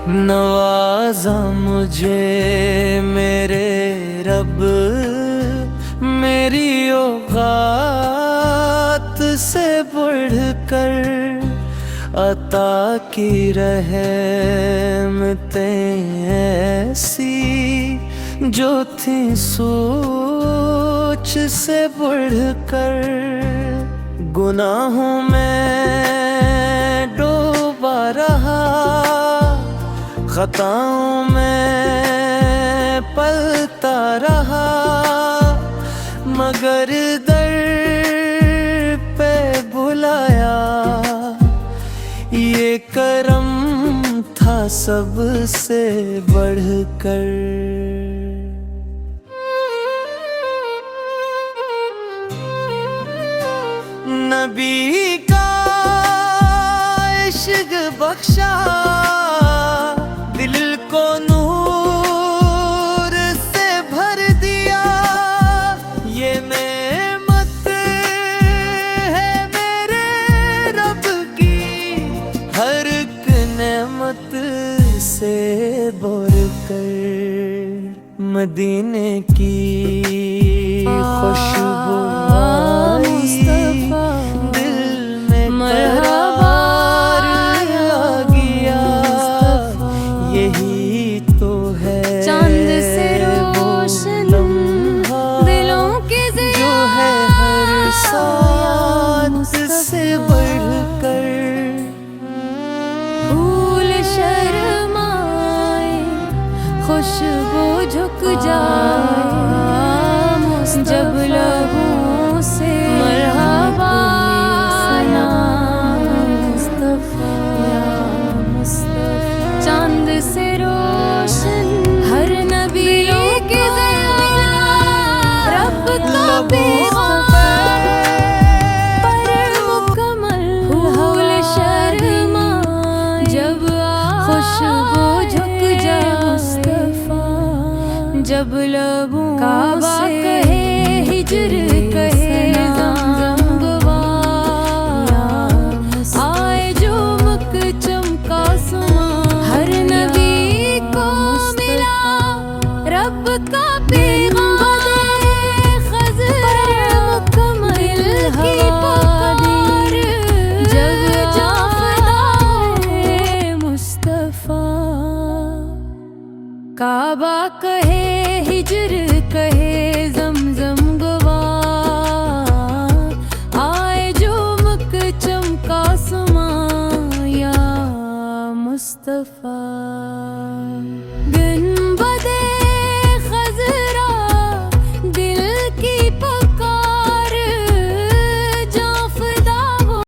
नवाजा मुझे मेरे रब, मेरी औकात से बढ़कर अता की रहमतें ऐसी जो थी सोच से बढ़कर। गुनाहों में डूबा रहा, खताओं में पलता रहा, मगर दर पे बुलाया ये करम था सबसे बढ़कर। नबी का इश्क बख्शा, दिल को नूर से भर दिया। ये नेमत है मेरे रब की, हर एक नेमत से बढ़कर। मदीने की खुशबू आई, दिल में करार आ गया। यही तो है चांद से रोशन दिलों के जो है हर साथ से बढ़कर। फूल शर्माए, खुशबू झुक जाए, जब लबों से मरहबा या मुस्तफा, या मुस्तफा। चांद से रोशन हर नबी के रब का पैगाम, पर मुकम्मल फूल शर्माए, जब खुशबू झुक जाए मुस्तफा, जब लबों से कहे हिजर कहे ज़मज़म गवाया, आए जो मुक चमका सुमा, हर नबी को मिला रब का पैगाम। खज़र मुकम्मल की पुकार, जब जाफ़दाए मुस्तफ़ा। काबा कहे हिजर कहे ज़मज़म गवा, आए जो मुक चमका सुमा, या मुस्तफ़ा।